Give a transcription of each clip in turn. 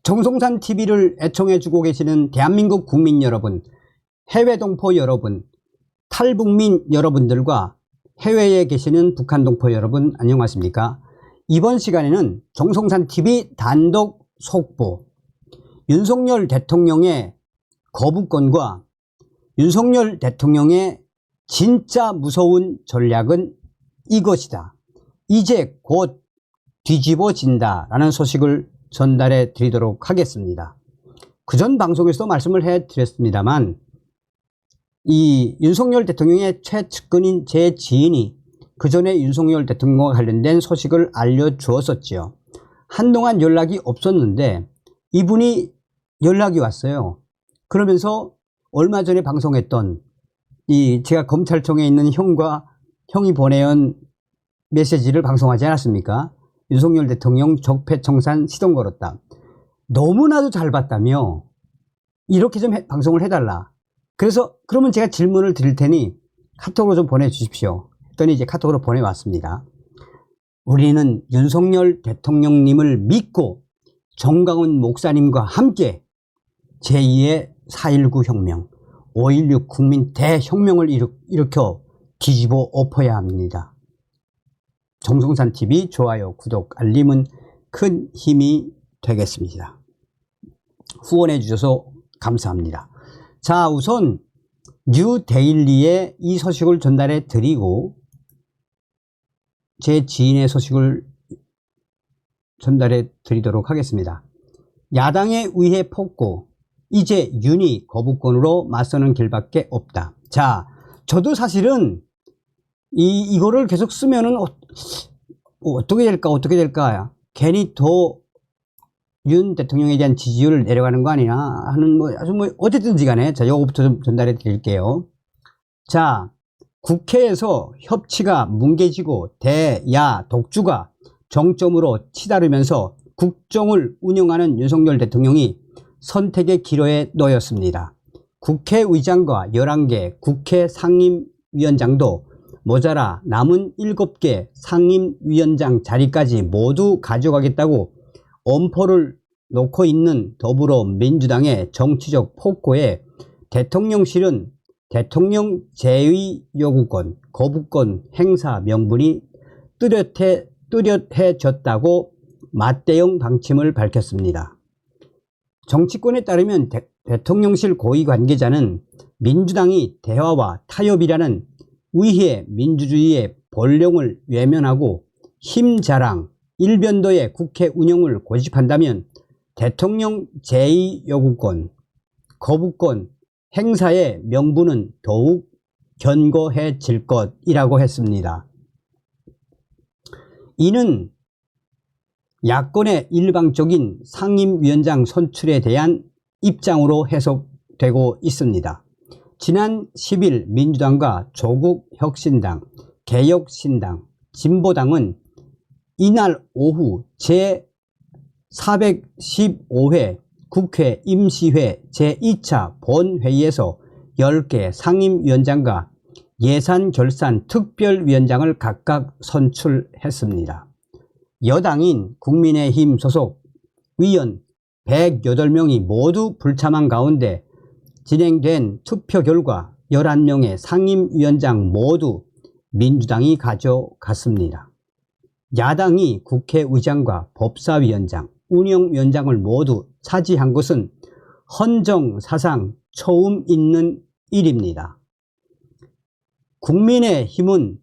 정성산 TV를 애청해주고 계시는 대한민국 국민 여러분, 해외 동포 여러분, 탈북민 여러분들과 해외에 계시는 북한 동포 여러분 안녕하십니까? 이번 시간에는 정성산 TV 단독 속보, 윤석열 대통령의 거부권과 윤석열 대통령의 진짜 무서운 전략은 이것이다. 이제 곧 뒤집어진다 라는 소식을 전달해 드리도록 하겠습니다. 그전 방송에서도 말씀을 해 드렸습니다만, 이 윤석열 대통령의 최측근인 제 지인이 그 전에 윤석열 대통령과 관련된 소식을 알려주었었지요. 한동안 연락이 없었는데 이분이 연락이 왔어요. 그러면서 얼마 전에 방송했던 제가 검찰청에 있는 형이 보내온 메시지를 방송하지 않았습니까? 윤석열 대통령 적폐청산 시동 걸었다. 너무나도 잘 봤다며 이렇게 좀 방송을 해달라. 그래서 그러면 제가 질문을 드릴 테니 카톡으로 좀 보내주십시오. 했더니 이제 카톡으로 보내왔습니다. 우리는 윤석열 대통령님을 믿고 정강훈 목사님과 함께 제2의 4.19 혁명, 5.16 국민 대혁명을 일으켜 뒤집어 엎어야 합니다. 정성산 TV 좋아요, 구독, 알림은 큰 힘이 되겠습니다. 후원해 주셔서 감사합니다. 자, 우선 뉴데일리에 이 소식을 전달해 드리고 제 지인의 소식을 전달해 드리도록 하겠습니다. 야당에 의해 폭고, 이제 윤희 거부권으로 맞서는 길밖에 없다. 자, 저도 사실은 이거를 계속 쓰면은 어떻게 될까 괜히 더 윤 대통령에 대한 지지율을 내려가는 거 아니냐 하는 어쨌든지 간에 자, 요거부터 좀 전달해 드릴게요. 자, 국회에서 협치가 뭉개지고 대야 독주가 정점으로 치달으면서 국정을 운영하는 윤석열 대통령이 선택의 기로에 놓였습니다. 국회의장과 11개 국회 상임위원장도 모자라 남은 7개 상임위원장 자리까지 모두 가져가겠다고 엄포를 놓고 있는 더불어민주당의 정치적 폭고에 대통령실은 대통령 제의 요구권, 거부권 행사 명분이 뚜렷해졌다고 맞대응 방침을 밝혔습니다. 정치권에 따르면 대통령실 고위 관계자는 민주당이 대화와 타협이라는 위해 민주주의의 본령을 외면하고 힘자랑, 일변도의 국회 운영을 고집한다면 대통령 제의 요구권, 거부권 행사의 명분은 더욱 견고해질 것이라고 했습니다. 이는 야권의 일방적인 상임위원장 선출에 대한 입장으로 해석되고 있습니다. 지난 10일 민주당과 조국혁신당, 개혁신당, 진보당은 이날 오후 제415회 국회 임시회 제2차 본회의에서 10개 상임위원장과 예산결산 특별위원장을 각각 선출했습니다. 여당인 국민의힘 소속 위원 108명이 모두 불참한 가운데 진행된 투표 결과 11명의 상임위원장 모두 민주당이 가져갔습니다. 야당이 국회의장과 법사위원장, 운영위원장을 모두 차지한 것은 헌정사상 처음 있는 일입니다. 국민의힘은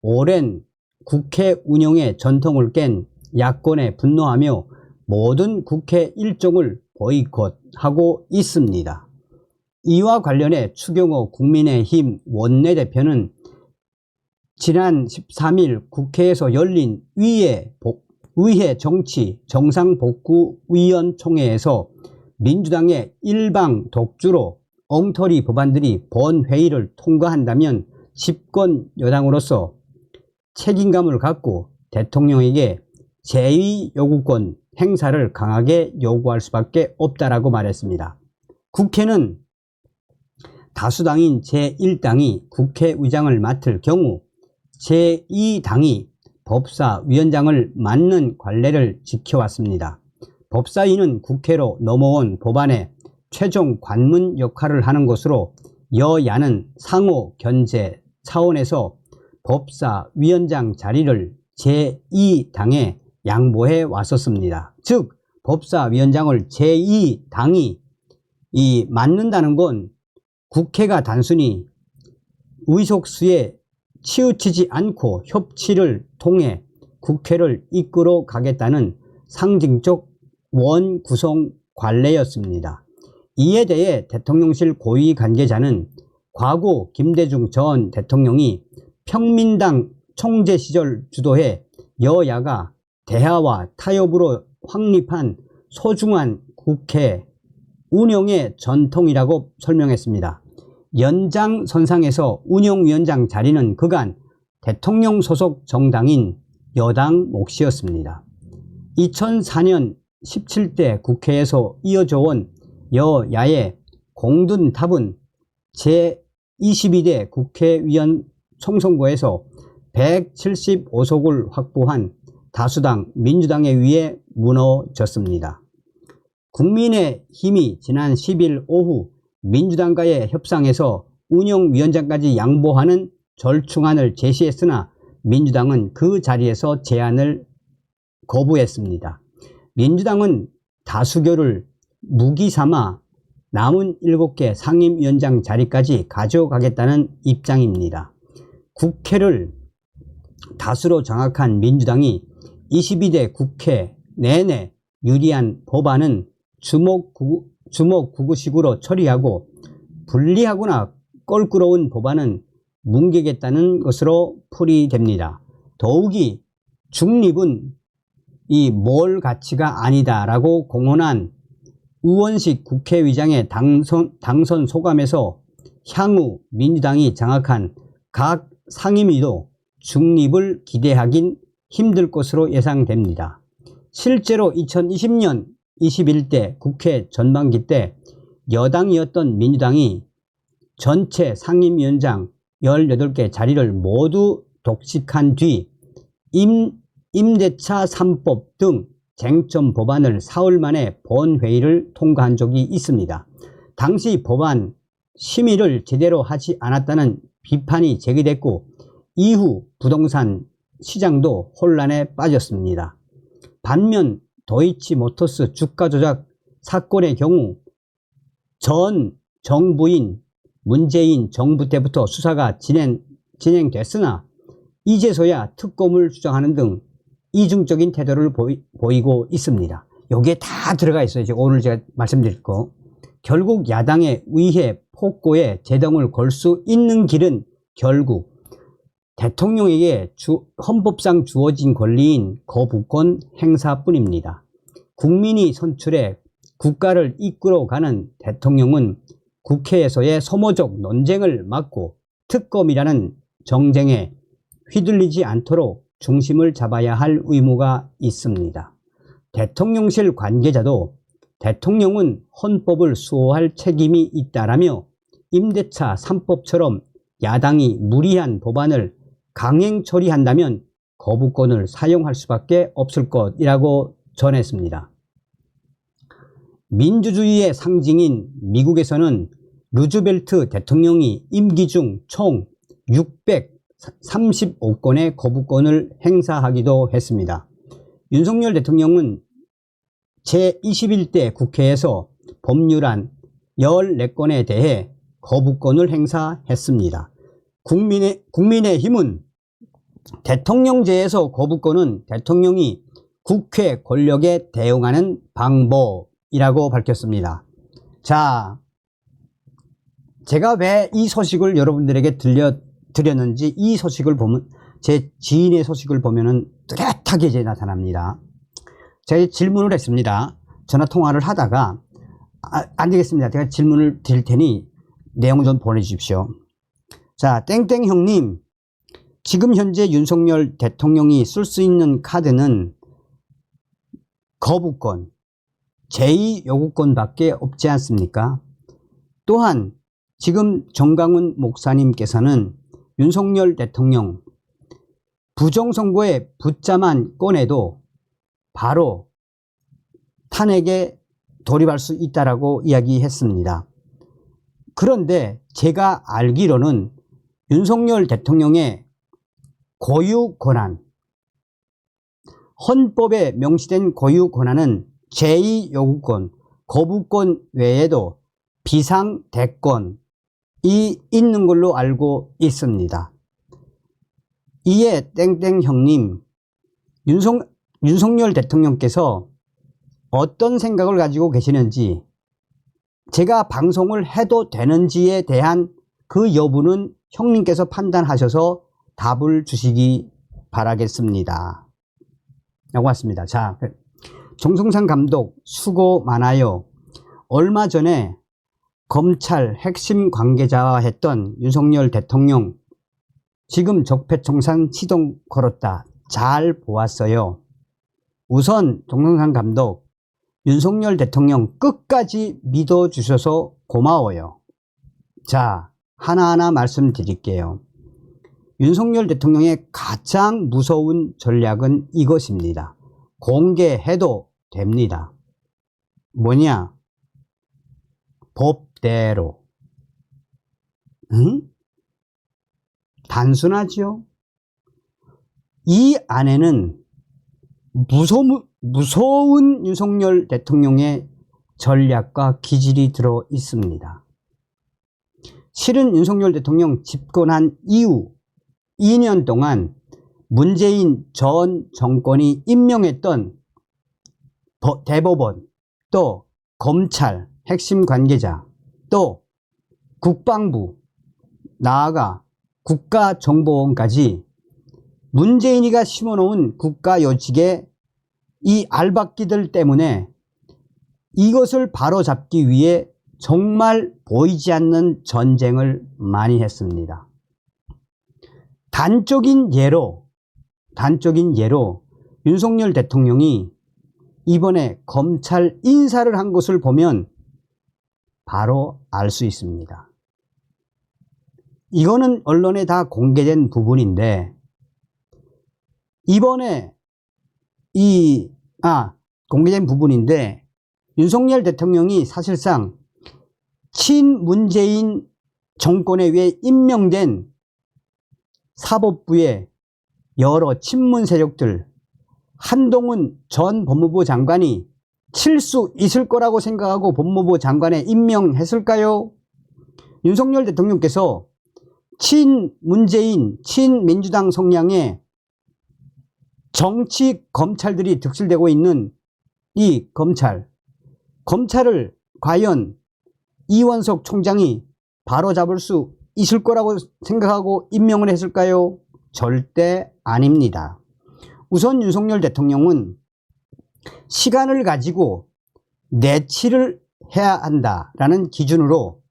오랜 국회 운영의 전통을 깬 야권에 분노하며 모든 국회 일정을 보이콧하고 있습니다. 이와 관련해 추경호 국민의힘 원내대표는 지난 13일 국회에서 열린 의회 정치 정상복구위원총회에서 민주당의 일방 독주로 엉터리 법안들이 본회의를 통과한다면 집권 여당으로서 책임감을 갖고 대통령에게 제의 요구권 행사를 강하게 요구할 수밖에 없다라고 말했습니다. 국회는 다수당인 제1당이 국회의장을 맡을 경우 제2당이 법사위원장을 맡는 관례를 지켜왔습니다. 법사위는 국회로 넘어온 법안의 최종 관문 역할을 하는 것으로 여야는 상호 견제 차원에서 법사위원장 자리를 제2당에 양보해 왔었습니다. 즉 법사위원장을 제2당이 맡는다는 건 국회가 단순히 의석수에 치우치지 않고 협치를 통해 국회를 이끌어 가겠다는 상징적 원구성 관례였습니다. 이에 대해 대통령실 고위 관계자는 과거 김대중 전 대통령이 평민당 총재 시절 주도해 여야가 대화와 타협으로 확립한 소중한 국회 운영의 전통이라고 설명했습니다. 연장선상에서 운영위원장 자리는 그간 대통령 소속 정당인 여당 몫이었습니다. 2004년 17대 국회에서 이어져 온 여야의 공든탑은 제22대 국회의원 총선거에서 175석을 확보한 다수당 민주당에 의해 무너졌습니다. 국민의힘이 지난 10일 오후 민주당과의 협상에서 운영위원장까지 양보하는 절충안을 제시했으나 민주당은 그 자리에서 제안을 거부했습니다. 민주당은 다수결을 무기 삼아 남은 7개 상임위원장 자리까지 가져가겠다는 입장입니다. 국회를 다수로 장악한 민주당이 22대 국회 내내 유리한 법안은 주먹구구식으로 처리하고 불리하거나 껄끄러운 법안은 뭉개겠다는 것으로 풀이됩니다. 더욱이 중립은 뭘 가치가 아니다라고 공언한 우원식 국회의장의 당선 소감에서 향후 민주당이 장악한 각 상임위도 중립을 기대하긴 힘들 것으로 예상됩니다. 실제로 2020년 21대 국회 전반기 때 여당이었던 민주당이 전체 상임위원장 18개 자리를 모두 독식한 뒤 임대차 3법 등 쟁점 법안을 사흘 만에 본회의를 통과한 적이 있습니다. 당시 법안 심의를 제대로 하지 않았다는 비판이 제기됐고 이후 부동산 시장도 혼란에 빠졌습니다. 반면 도이치모터스 주가 조작 사건의 경우 전 정부인 문재인 정부 때부터 수사가 진행됐으나 이제서야 특검을 주장하는 등 이중적인 태도를 보이고 있습니다. 여기에 다 들어가 있어요. 오늘 제가 말씀드릴 거. 결국 야당에 의해 폭거에 제동을 걸 수 있는 길은 결국 대통령에게 헌법상 주어진 권리인 거부권 행사뿐입니다. 국민이 선출해 국가를 이끌어가는 대통령은 국회에서의 소모적 논쟁을 막고 특검이라는 정쟁에 휘둘리지 않도록 중심을 잡아야 할 의무가 있습니다. 대통령실 관계자도 대통령은 헌법을 수호할 책임이 있다라며 임대차 3법처럼 야당이 무리한 법안을 강행 처리한다면 거부권을 사용할 수밖에 없을 것이라고 전했습니다. 민주주의의 상징인 미국에서는 루즈벨트 대통령이 임기 중 총 635건의 거부권을 행사하기도 했습니다. 윤석열 대통령은 제21대 국회에서 법률안 14건에 대해 거부권을 행사했습니다. 국민의힘은 대통령제에서 거부권은 대통령이 국회 권력에 대응하는 방법이라고 밝혔습니다. 자, 제가 왜 이 소식을 여러분들에게 들려드렸는지 이 소식을 보면 제 지인의 소식을 보면은 뚜렷하게 이제 나타납니다. 제가 질문을 했습니다. 전화 통화를 하다가 안 되겠습니다. 제가 질문을 드릴 테니 내용을 좀 보내주십시오. 자, 땡땡 형님, 지금 현재 윤석열 대통령이 쓸 수 있는 카드는 거부권, 제2요구권밖에 없지 않습니까? 또한 지금 정강훈 목사님께서는 윤석열 대통령 부정선거에 붙자만 꺼내도 바로 탄핵에 돌입할 수 있다라고 이야기했습니다. 그런데 제가 알기로는 윤석열 대통령의 고유 권한, 헌법에 명시된 고유 권한은 제2요구권, 거부권 외에도 비상대권이 있는 걸로 알고 있습니다. 이에 땡땡 형님, 윤석열 대통령께서 어떤 생각을 가지고 계시는지, 제가 방송을 해도 되는지에 대한 그 여부는 형님께서 판단하셔서 답을 주시기 바라겠습니다. 라고 왔습니다. 자, 정성상 감독 수고 많아요. 얼마 전에 검찰 핵심 관계자와 했던 윤석열 대통령 지금 적폐청산 시동 걸었다. 잘 보았어요. 우선 정성상 감독, 윤석열 대통령 끝까지 믿어주셔서 고마워요. 자, 하나하나 말씀드릴게요. 윤석열 대통령의 가장 무서운 전략은 이것입니다. 공개해도 됩니다. 뭐냐? 법대로. 응? 단순하죠? 이 안에는 무서운 윤석열 대통령의 전략과 기질이 들어 있습니다. 실은 윤석열 대통령 집권한 이후 2년 동안 문재인 전 정권이 임명했던 대법원, 또 검찰 핵심 관계자, 또 국방부, 나아가 국가정보원까지 문재인이가 심어놓은 국가요직의 이 알박기들 때문에 이것을 바로잡기 위해 정말 보이지 않는 전쟁을 많이 했습니다. 단적인 예로 윤석열 대통령이 이번에 검찰 인사를 한 것을 보면 바로 알 수 있습니다. 이거는 언론에 다 공개된 부분인데, 공개된 부분인데, 윤석열 대통령이 사실상 친문재인 정권에 의해 임명된 사법부의 여러 친문 세력들, 한동훈 전 법무부 장관이 칠 수 있을 거라고 생각하고 법무부 장관에 임명했을까요? 윤석열 대통령께서 친문재인, 친민주당 성향의 정치 검찰들이 득실되고 있는 이 검찰을 과연 이원석 총장이 바로잡을 수 있을 거라고 생각하고 임명을 했을까요? 절대 아닙니다. 우선 윤석열 대통령은 시간을 가지고 내치를 해야 한다라는 기준으로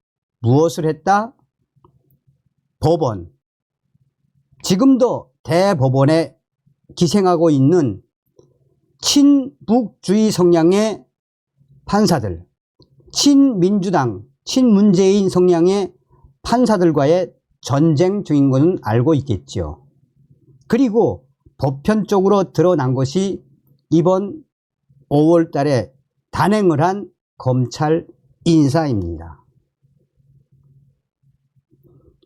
무엇을 했다? 법원, 지금도 대법원에 기생하고 있는 친북주의 성향의 판사들, 친민주당, 친문재인 성향의 판사들과의 전쟁 중인 것은 알고 있겠죠. 그리고 보편적으로 드러난 것이 이번 5월 달에 단행을 한 검찰 인사입니다.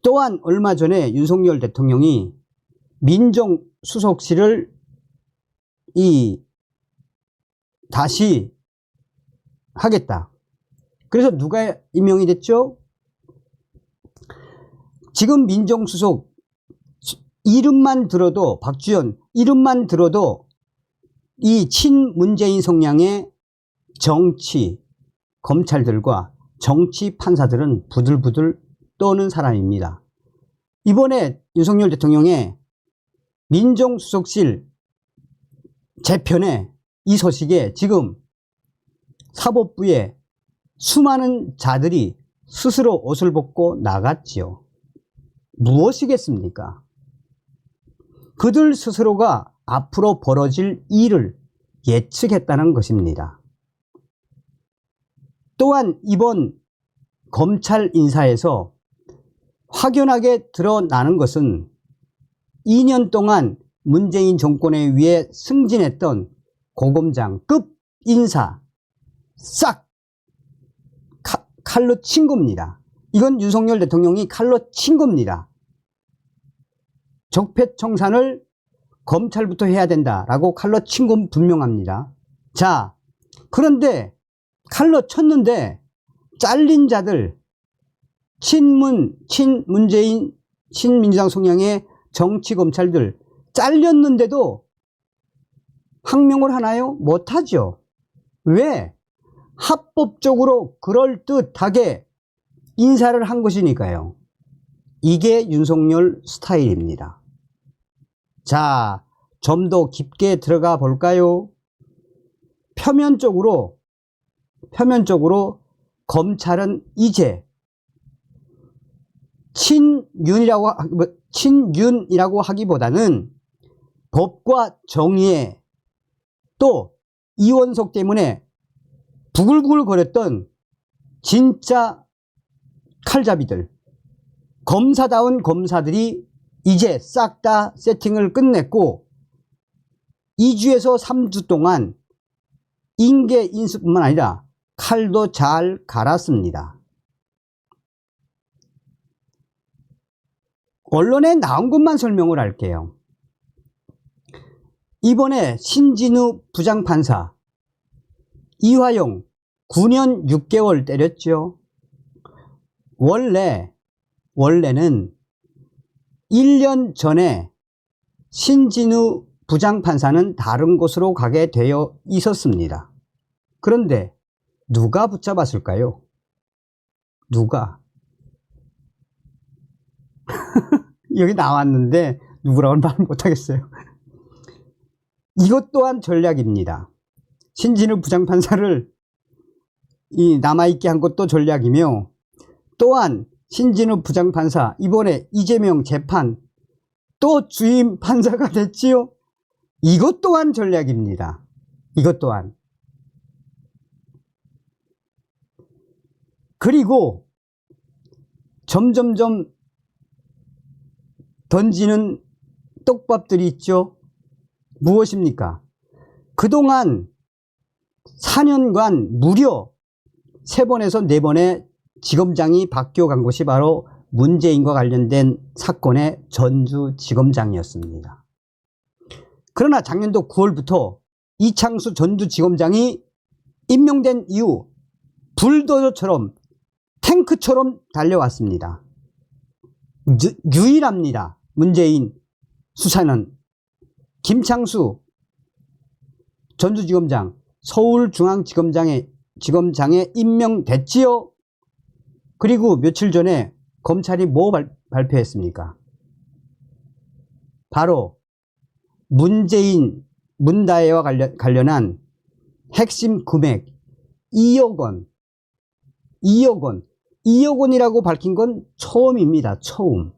또한 얼마 전에 윤석열 대통령이 민정수석실을 다시 하겠다. 그래서 누가 임명이 됐죠? 지금 민정수석 이름만 들어도, 박주현 이름만 들어도 이 친문재인 성향의 정치 검찰들과 정치 판사들은 부들부들 떠는 사람입니다. 이번에 윤석열 대통령의 민정수석실 재편에 이 소식에 지금 사법부에 수많은 자들이 스스로 옷을 벗고 나갔지요. 무엇이겠습니까? 그들 스스로가 앞으로 벌어질 일을 예측했다는 것입니다. 또한 이번 검찰 인사에서 확연하게 드러나는 것은 2년 동안 문재인 정권에 의해 승진했던 고검장급 인사, 싹 칼로 친 겁니다. 이건 윤석열 대통령이 칼로 친 겁니다. 적폐청산을 검찰부터 해야 된다라고 칼로 친 건 분명합니다. 자, 그런데 칼로 쳤는데 잘린 자들, 친문재인, 친민주당 성향의 정치검찰들 잘렸는데도 항명을 하나요? 못하죠. 왜? 합법적으로 그럴듯하게 인사를 한 것이니까요. 이게 윤석열 스타일입니다. 자, 좀 더 깊게 들어가 볼까요? 표면적으로 검찰은 이제 친윤이라고 하기보다는 법과 정의에 또 이원석 때문에 부글부글 거렸던 진짜 칼잡이들, 검사다운 검사들이 이제 싹 다 세팅을 끝냈고 2주에서 3주 동안 인계 인수뿐만 아니라 칼도 잘 갈았습니다. 언론에 나온 것만 설명을 할게요. 이번에 신진우 부장판사 이화영 9년 6개월 때렸죠. 원래는 1년 전에 신진우 부장판사는 다른 곳으로 가게 되어 있었습니다. 그런데 누가 붙잡았을까요? 누가? 여기 나왔는데 누구라고는 말 못하겠어요. 이것 또한 전략입니다. 신진우 부장판사를 남아있게 한 것도 전략이며, 또한 신진우 부장판사 이번에 이재명 재판 또 주임 판사가 됐지요. 이것 또한 전략입니다. 이것 또한. 그리고 점점점 던지는 떡밥들이 있죠. 무엇입니까? 그동안 4년간 무려 3번에서 4번의 지검장이 바뀌어간 것이 바로 문재인과 관련된 사건의 전주지검장이었습니다. 그러나 작년도 9월부터 이창수 전주지검장이 임명된 이후 불도저처럼 탱크처럼 달려왔습니다. 유일합니다. 문재인 수사는. 김창수 전주지검장 서울중앙지검장에 임명됐지요. 그리고 며칠 전에 검찰이 뭐 발표했습니까? 바로 문재인 문다혜와 관련한 핵심 금액 2억 원, 2억 원이라고 밝힌 건 처음입니다. 처음.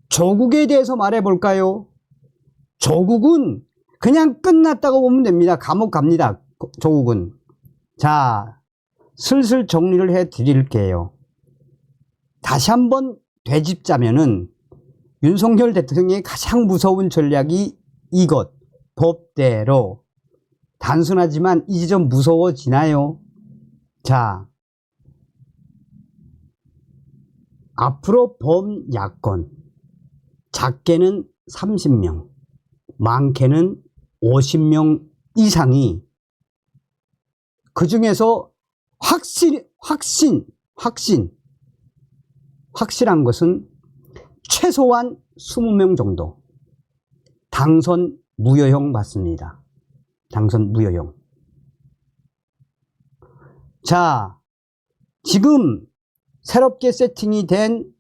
조국에 대해서 말해볼까요? 조국은 그냥 끝났다고 보면 됩니다. 감옥 갑니다. 조국은. 자, 슬슬 정리를 해 드릴게요. 다시 한번 되짚자면은 윤석열 대통령의 가장 무서운 전략이 이것, 법대로. 단순하지만 이제 좀 무서워지나요? 자, 앞으로 범야권 작게는 30명, 많게는 50명 이상이, 그 중에서 확실한 것은 최소한 20명 정도 당선 무효형 받습니다. 당선 무효형. 자, 지금 새롭게 세팅이 된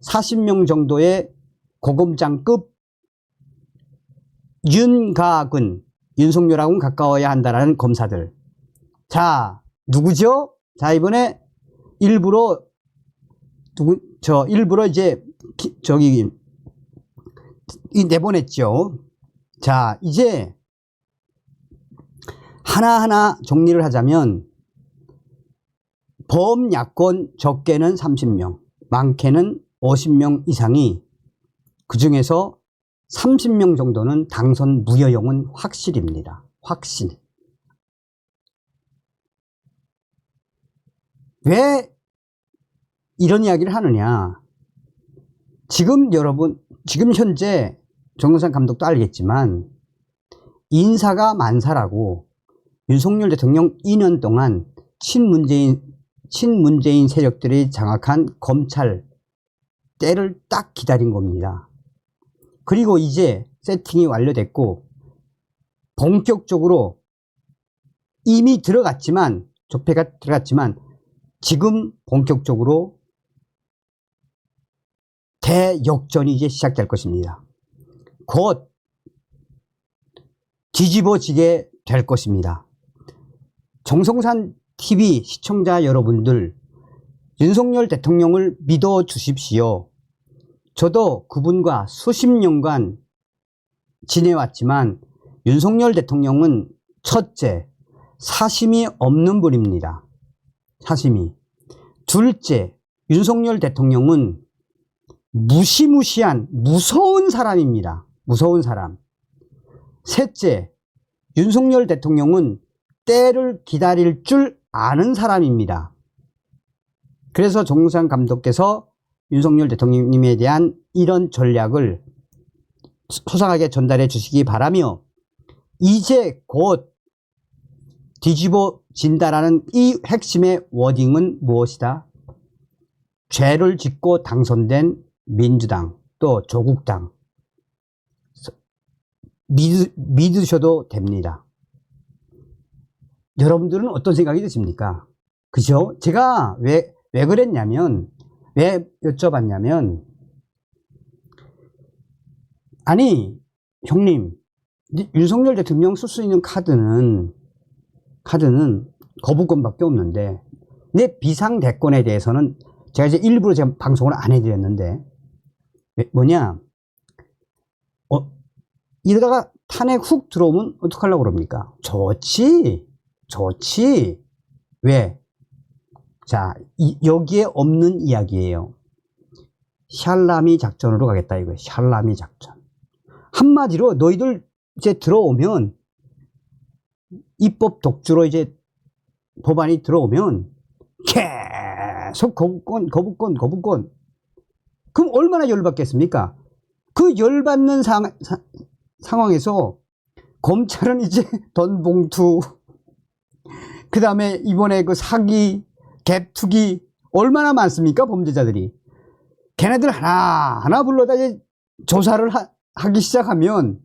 40명 정도의 고검장급 윤곽은 윤석열하고는 가까워야 한다라는 검사들. 자, 누구죠? 자, 이번에 일부러 이제 내보냈죠. 자, 이제 하나하나 정리를 하자면 범야권 적게는 30명, 많게는 50명 이상이, 그 중에서 30명 정도는 당선 무효용은 확실입니다. 확실. 왜 이런 이야기를 하느냐. 지금 여러분, 지금 현재 정동상 감독도 알겠지만 인사가 만사라고 윤석열 대통령 2년 동안 친문재인 세력들이 장악한 검찰 때를 딱 기다린 겁니다. 그리고 이제 세팅이 완료됐고 본격적으로 이미 들어갔지만, 적폐가 들어갔지만 지금 본격적으로 대역전이 이제 시작될 것입니다. 곧 뒤집어지게 될 것입니다. 정성산 TV 시청자 여러분들, 윤석열 대통령을 믿어 주십시오. 저도 그분과 수십 년간 지내왔지만 윤석열 대통령은 첫째, 사심이 없는 분입니다. 사심이. 둘째, 윤석열 대통령은 무시무시한 무서운 사람입니다. 무서운 사람. 셋째, 윤석열 대통령은 때를 기다릴 줄 아는 사람입니다. 그래서 정동상 감독께서 윤석열 대통령님에 대한 이런 전략을 소상하게 전달해 주시기 바라며, 이제 곧 뒤집어진다라는 이 핵심의 워딩은 무엇이다? 죄를 짓고 당선된 민주당 또 조국당 믿으셔도 됩니다. 여러분들은 어떤 생각이 드십니까? 그죠? 제가 왜 그랬냐면, 왜 여쭤봤냐면, 아니 형님, 윤석열 대통령 쓸 수 있는 카드는 거부권밖에 없는데, 내 비상대권에 대해서는 제가 이제 일부러 제가 방송을 안 해드렸는데, 뭐냐, 이러다가 탄핵 훅 들어오면 어떡하려고 그럽니까? 좋지. 왜? 자, 여기에 없는 이야기예요. 샬라미 작전으로 가겠다 이거예요. 샬라미 작전. 한마디로 너희들 이제 들어오면, 입법 독주로 이제 법안이 들어오면 계속 거부권. 그럼 얼마나 열받겠습니까? 그 열받는 상황에서 검찰은 이제 돈 봉투, 그 다음에 이번에 그 사기, 갭 투기 얼마나 많습니까? 범죄자들이. 걔네들 하나 불러다 이제 조사를 하기 시작하면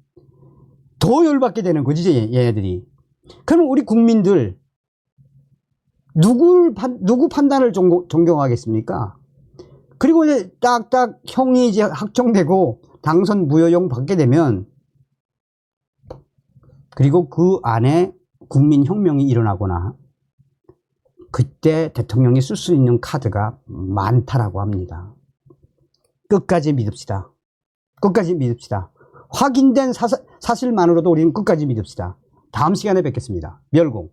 더 열받게 되는 거지, 얘네들이. 그러면 우리 국민들 누구 판단을 존경하겠습니까? 그리고 이제 딱딱 형이 이제 확정되고 당선 무효용 받게 되면, 그리고 그 안에 국민혁명이 일어나거나, 그때 대통령이 쓸 수 있는 카드가 많다라고 합니다. 끝까지 믿읍시다. 끝까지 믿읍시다. 확인된 사실만으로도 우리는 끝까지 믿읍시다. 다음 시간에 뵙겠습니다. 멸공.